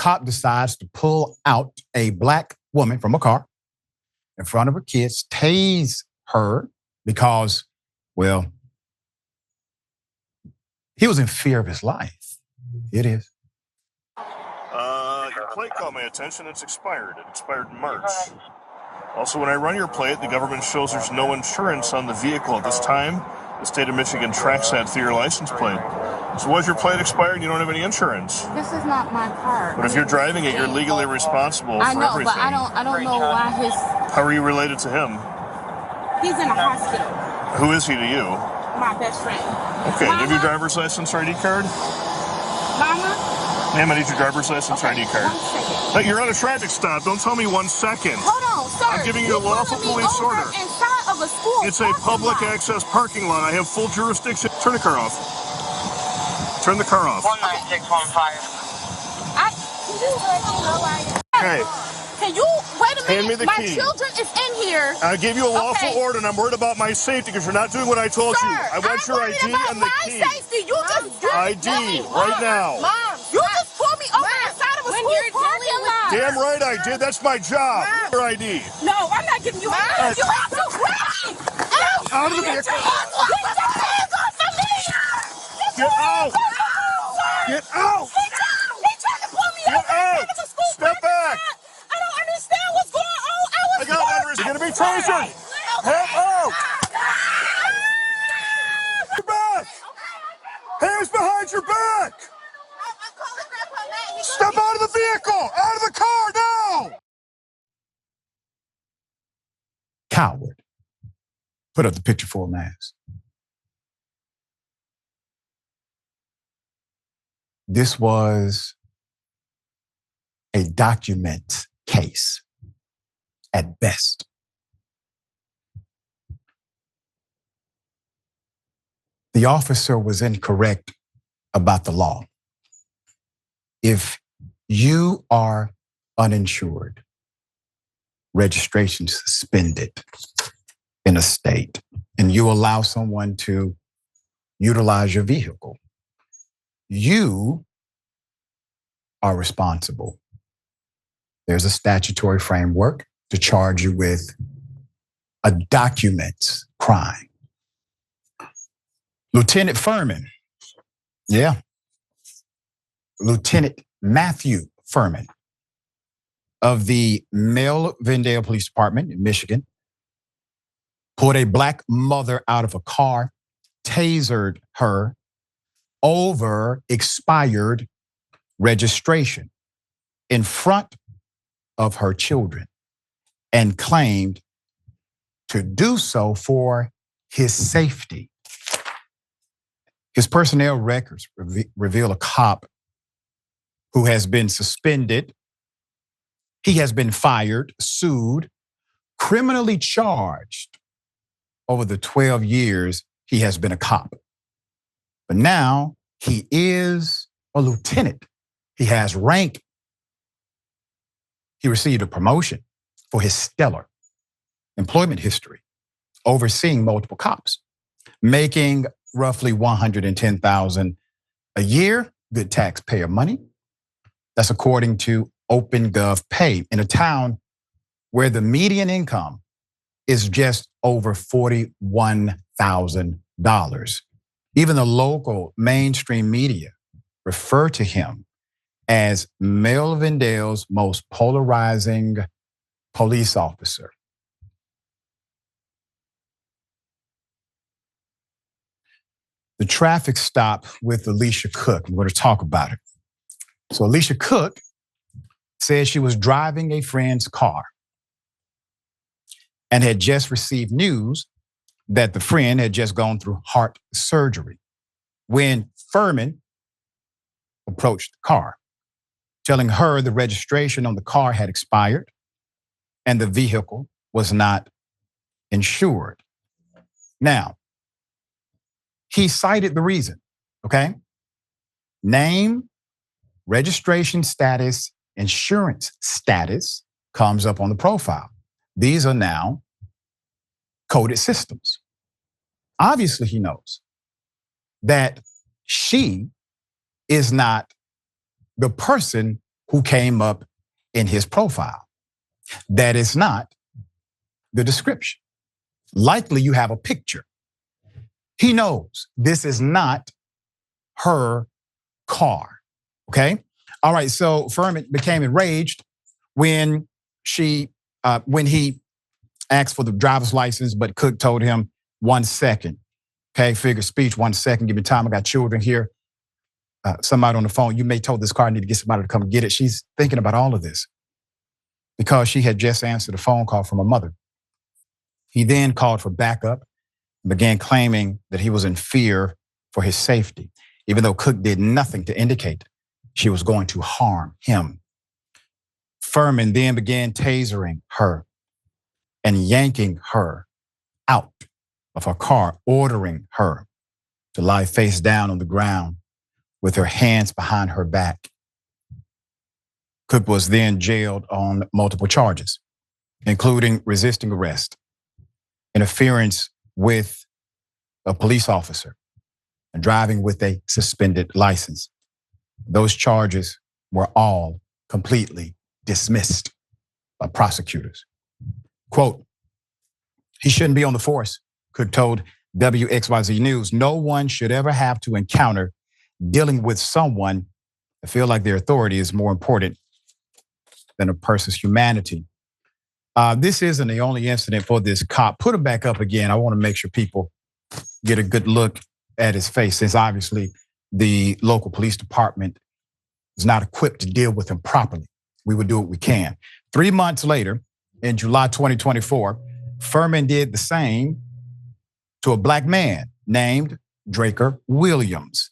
cop decides to pull out a black woman from a car in front of her kids, tase her because, well, he was in fear of his life. It is. Your plate caught my attention. It's expired. It expired in March. Also, when I run your plate, the government shows there's no insurance on the vehicle at this time. The state of Michigan tracks that through your license plate. So was your plate expired and you don't have any insurance? This is not my car. But if you're driving it, you're legally responsible for everything. I know, but I don't know why his... How are you related to him? He's in a hospital. Who is he to you? My best friend. Okay, do you have your driver's license or ID card? Mama? Ma'am, I need your driver's license or ID card. 1 second. Hey, you're on a traffic stop. Don't tell me 1 second. Hold on, sir. I'm giving you a lawful police order. Inside of a school. It's a public access parking lot. I have full jurisdiction. Turn the car off. Turn the car off. 19615. Okay. Can you wait a minute? Hand me the key. My children is in here. I gave you a lawful order, and I'm worried about my safety because you're not doing what I told you. I want your ID and the key. Safety. You just ID right now. Mom, you just pulled me over inside of a school parking lot. Damn right I did. That's my job. Your ID. No, I'm not giving you ID. You have to quit. Out of the vehicle. Get your hands off of me. Get out. Get out. He tried to pull me over inside of a school Step back. I don't understand what's going on. I got letters. You're going to be tasered. Head out. Your back. Hands behind your back. Step out of the vehicle. Out of the car now. Coward. Put up the picture for a mask. This was a document case at best. The officer was incorrect about the law. If you are uninsured, registration suspended in a state, and you allow someone to utilize your vehicle, you are responsible. There's a statutory framework to charge you with a document crime. Lieutenant Furman, Lieutenant Matthew Furman of the Melvindale Police Department in Michigan pulled a black mother out of a car, tasered her over expired registration in front of her children and claimed to do so for his safety. His personnel records reveal a cop who has been suspended. He has been fired, sued, criminally charged over the 12 years he has been a cop. But now he is a lieutenant. He has rank. He received a promotion for his stellar employment history, overseeing multiple cops, making roughly $110,000 a year, good taxpayer money. That's according to OpenGov Pay in a town where the median income is just over $41,000. Even the local mainstream media refer to him as Melvindale's most polarizing police officer. The traffic stop with Alicia Cook. We're going to talk about it. So Alicia Cook said she was driving a friend's car and had just received news that the friend had just gone through heart surgery when Furman approached the car, telling her the registration on the car had expired and the vehicle was not insured. Now, he cited the reason, okay? Name, registration status, insurance status comes up on the profile. These are now coded systems. Obviously, he knows that she is not the person who came up in his profile. That is not the description. Likely you have a picture. He knows this is not her car, okay? All right, so Furman became enraged when he asked for the driver's license, but Cook told him 1 second. Okay, figure speech, 1 second, give me time, I got children here. Somebody on the phone, you may told this car I need to get somebody to come get it. She's thinking about all of this because she had just answered a phone call from her mother. He then called for backup and began claiming that he was in fear for his safety, even though Cook did nothing to indicate she was going to harm him. Furman then began tasering her and yanking her out of her car, ordering her to lie face down on the ground with her hands behind her back. Cook was then jailed on multiple charges, including resisting arrest, interference with a police officer, and driving with a suspended license. Those charges were all completely dismissed by prosecutors. Quote, he shouldn't be on the force, Cook told WXYZ News. No one should ever have to encounter dealing with someone that feel like their authority is more important than a person's humanity. This isn't the only incident for this cop. Put him back up again. I want to make sure people get a good look at his face, since obviously the local police department is not equipped to deal with him properly. We would do what we can. 3 months later, in July 2024, Furman did the same to a black man named Draker Williams,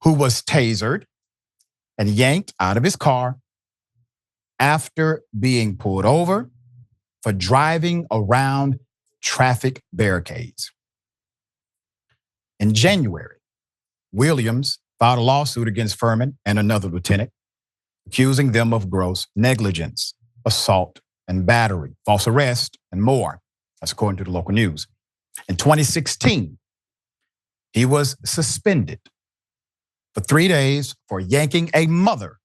who was tasered and yanked out of his car after being pulled over for driving around traffic barricades. In January, Williams filed a lawsuit against Furman and another lieutenant, accusing them of gross negligence, assault and battery, false arrest, and more. That's according to the local news. In 2016, he was suspended for 3 days for yanking a mother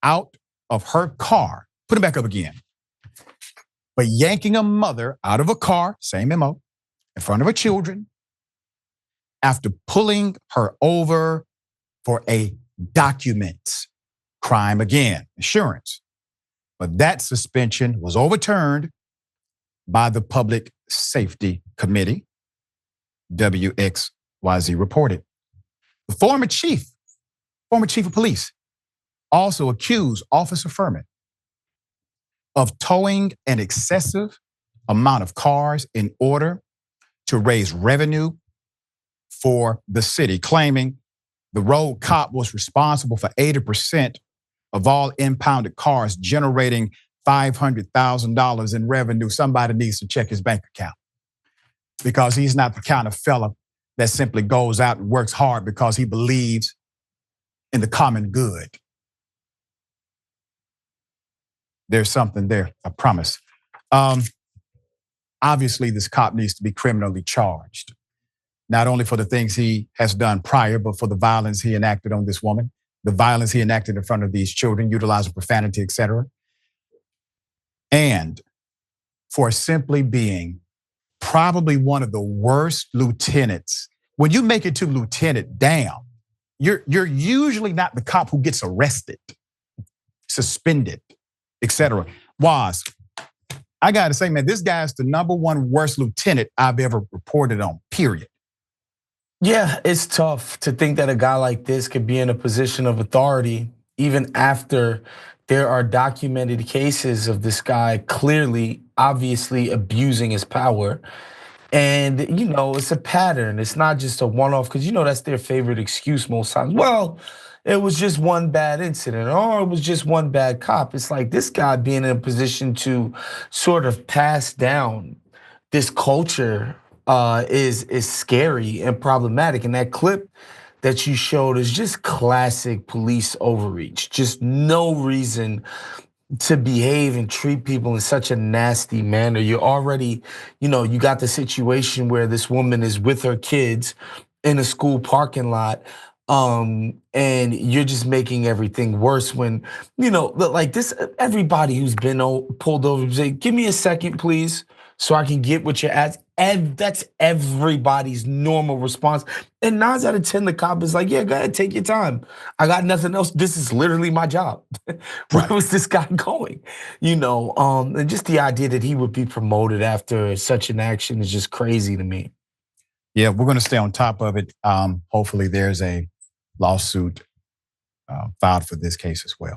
out of her car. Put him back up again. But yanking a mother out of a car, same MO, in front of her children, after pulling her over for a documents crime again, insurance. But that suspension was overturned by the Public Safety Committee, WXYZ reported. The former chief of police, also accused Officer Furman of towing an excessive amount of cars in order to raise revenue for the city, claiming the road cop was responsible for 80% of all impounded cars, generating $500,000 in revenue. Somebody needs to check his bank account, because he's not the kind of fella that simply goes out and works hard because he believes in the common good. There's something there, I promise. Obviously, this cop needs to be criminally charged, not only for the things he has done prior, but for the violence he enacted on this woman, the violence he enacted in front of these children, utilizing profanity, etc. And for simply being probably one of the worst lieutenants. When you make it to lieutenant, damn, you're usually not the cop who gets arrested, suspended, etc. Was, I gotta say, man, this guy's the #1 worst lieutenant I've ever reported on, period. Yeah, it's tough to think that a guy like this could be in a position of authority even after there are documented cases of this guy clearly, obviously abusing his power. And it's a pattern. It's not just a one-off, because that's their favorite excuse most times. Well, it was just one bad incident, or it was just one bad cop. It's like this guy being in a position to sort of pass down this culture is scary and problematic. And that clip that you showed is just classic police overreach. Just no reason to behave and treat people in such a nasty manner. You're already, you got the situation where this woman is with her kids in a school parking lot. And you're just making everything worse when, like this, everybody who's been pulled over say, give me a second, please, so I can get what you're asking. And that's everybody's normal response. And 9 out of 10, the cop is like, yeah, go ahead, take your time. I got nothing else. This is literally my job. Where was this guy going? And just the idea that he would be promoted after such an action is just crazy to me. Yeah, we're going to stay on top of it. Hopefully there's a lawsuit filed for this case as well.